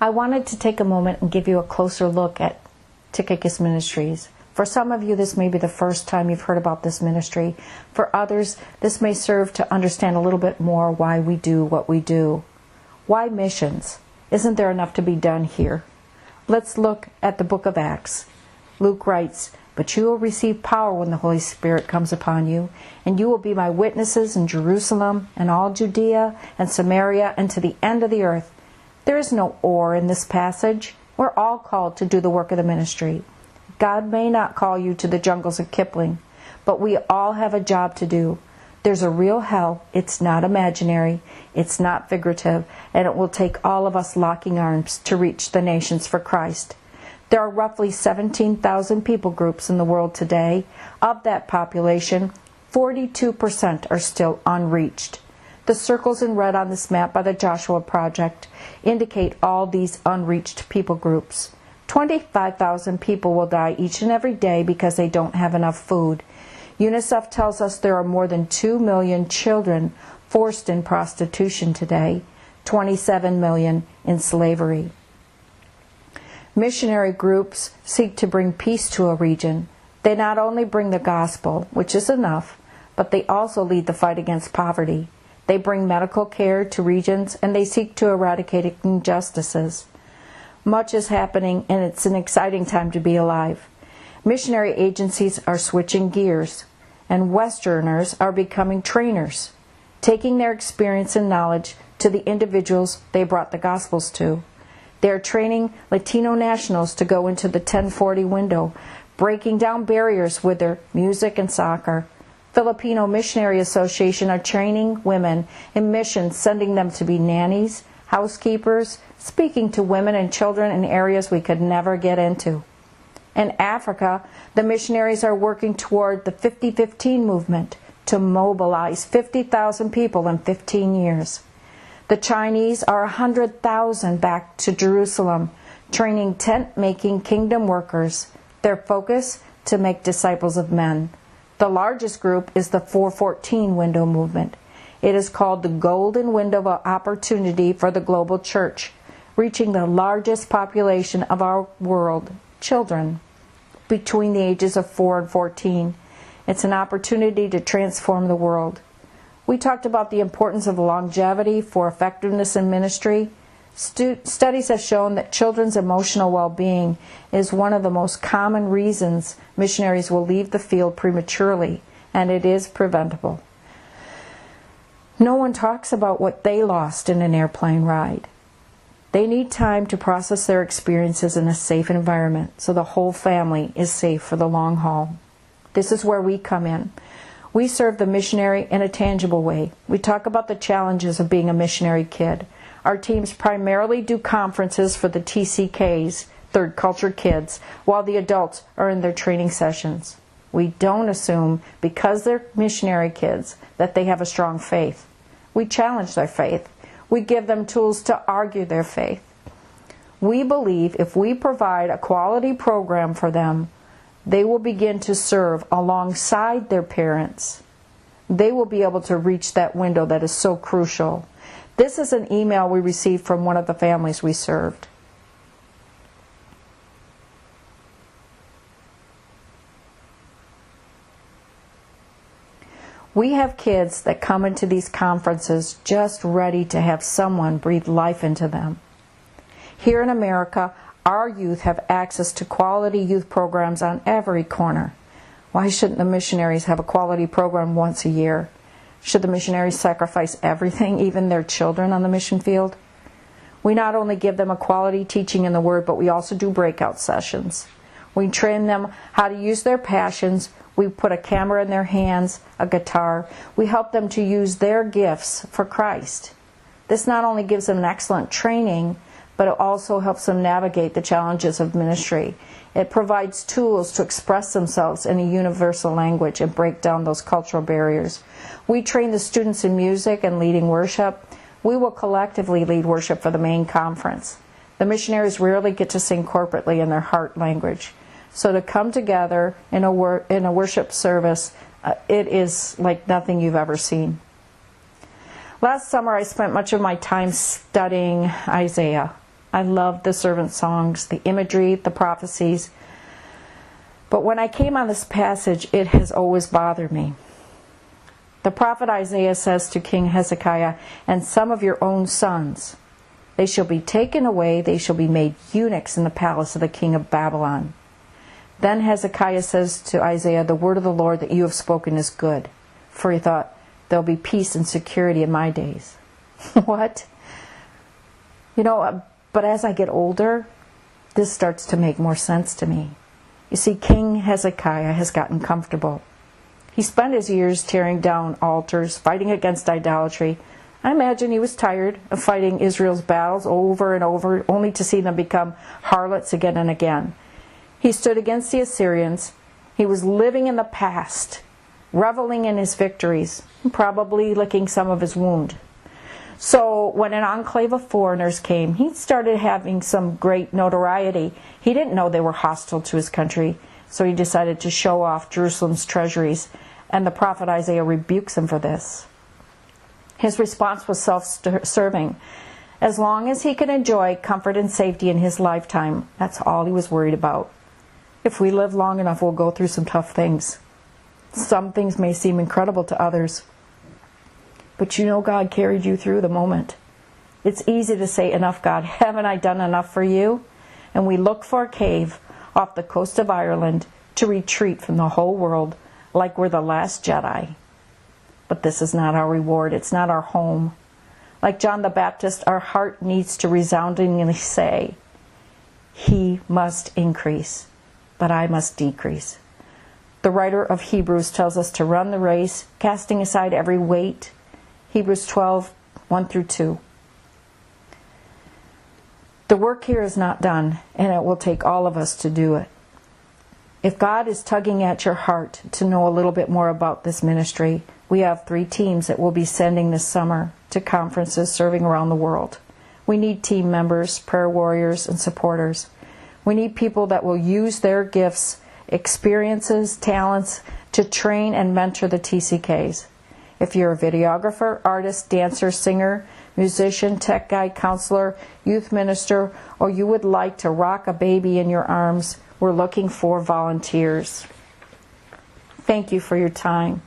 I wanted to take a moment and give you a closer look at Tychicus Ministries. For some of you, this may be the first time you've heard about this ministry. For others, this may serve to understand a little bit more why we do what we do. Why missions? Isn't there enough to be done here? Let's look at the book of Acts. Luke writes, "But you will receive power when the Holy Spirit comes upon you, and you will be my witnesses in Jerusalem and all Judea and Samaria and to the end of the earth." There is no or in this passage. We're all called to do the work of the ministry. God may not call you to the jungles of Kipling, but we all have a job to do. There's a real hell. It's not imaginary. It's not figurative. And it will take all of us locking arms to reach the nations for Christ. There are roughly 17,000 people groups in the world today. Of that population, 42% are still unreached. The circles in red on this map by the Joshua Project indicate all these unreached people groups. 25,000 people will die each and every day because they don't have enough food. UNICEF tells us there are more than 2 million children forced in prostitution today, 27 million in slavery. Missionary groups seek to bring peace to a region. They not only bring the gospel, which is enough, but they also lead the fight against poverty. They bring medical care to regions, and they seek to eradicate injustices. Much is happening, and it's an exciting time to be alive. Missionary agencies are switching gears, and Westerners are becoming trainers, taking their experience and knowledge to the individuals they brought the Gospels to. They are training Latino nationals to go into the 1040 window, breaking down barriers with their music and soccer. Filipino Missionary Association are training women in missions, sending them to be nannies, housekeepers, speaking to women and children in areas we could never get into. In Africa, the missionaries are working toward the 50-15 movement to mobilize 50,000 people in 15 years. The Chinese are 100,000 back to Jerusalem, training tent-making kingdom workers. Their focus, to make disciples of men. The largest group is the 414 window movement. It is called the golden window of opportunity for the global church, reaching the largest population of our world, children, between the ages of 4 and 14. It's an opportunity to transform the world. We talked about the importance of longevity for effectiveness in ministry. Studies have shown that children's emotional well-being is one of the most common reasons missionaries will leave the field prematurely, and it is preventable. No one talks about what they lost in an airplane ride. They need time to process their experiences in a safe environment so the whole family is safe for the long haul. This is where we come in. We serve the missionary in a tangible way. We talk about the challenges of being a missionary kid. Our teams primarily do conferences for the TCKs, Third Culture Kids, while the adults are in their training sessions. We don't assume, because they're missionary kids, that they have a strong faith. We challenge their faith. We give them tools to argue their faith. We believe if we provide a quality program for them, they will begin to serve alongside their parents. They will be able to reach that window that is so crucial. This is an email we received from one of the families we served. We have kids that come into these conferences just ready to have someone breathe life into them. Here in America, our youth have access to quality youth programs on every corner. Why shouldn't the missionaries have a quality program once a year? Should the missionaries sacrifice everything, even their children, on the mission field? We not only give them a quality teaching in the Word, but we also do breakout sessions. We train them how to use their passions. We put a camera in their hands, a guitar. We help them to use their gifts for Christ. This not only gives them an excellent training, but it also helps them navigate the challenges of ministry. It provides tools to express themselves in a universal language and break down those cultural barriers. We train the students in music and leading worship. We will collectively lead worship for the main conference. The missionaries rarely get to sing corporately in their heart language. So to come together in a worship service, it is like nothing you've ever seen. Last summer I spent much of my time studying Isaiah. I love the servant songs, the imagery, the prophecies. But when I came on this passage, it has always bothered me. The prophet Isaiah says to King Hezekiah, "And some of your own sons, they shall be taken away, they shall be made eunuchs in the palace of the king of Babylon." Then Hezekiah says to Isaiah, "The word of the Lord that you have spoken is good." For he thought, there'll be peace and security in my days. What? But as I get older, this starts to make more sense to me. You see, King Hezekiah has gotten comfortable. He spent his years tearing down altars, fighting against idolatry. I imagine he was tired of fighting Israel's battles over and over, only to see them become harlots again and again. He stood against the Assyrians. He was living in the past, reveling in his victories, probably licking some of his wound. So when an enclave of foreigners came, he started having some great notoriety. He didn't know they were hostile to his country, so he decided to show off Jerusalem's treasuries, and the prophet Isaiah rebukes him for this. His response was self-serving. As long as he could enjoy comfort and safety in his lifetime, that's all he was worried about. If we live long enough, we'll go through some tough things. Some things may seem incredible to others, but God carried you through the moment. It's easy to say, "Enough, God, haven't I done enough for you?" And we look for a cave off the coast of Ireland to retreat from the whole world like we're the last Jedi. But this is not our reward. It's not our home. Like John the Baptist, our heart needs to resoundingly say, "He must increase, but I must decrease." The writer of Hebrews tells us to run the race, casting aside every weight. Hebrews 12, 1 through 2. The work here is not done, and it will take all of us to do it. If God is tugging at your heart to know a little bit more about this ministry, we have 3 teams that we'll be sending this summer to conferences serving around the world. We need team members, prayer warriors, and supporters. We need people that will use their gifts, experiences, talents to train and mentor the TCKs. If you're a videographer, artist, dancer, singer, musician, tech guy, counselor, youth minister, or you would like to rock a baby in your arms, we're looking for volunteers. Thank you for your time.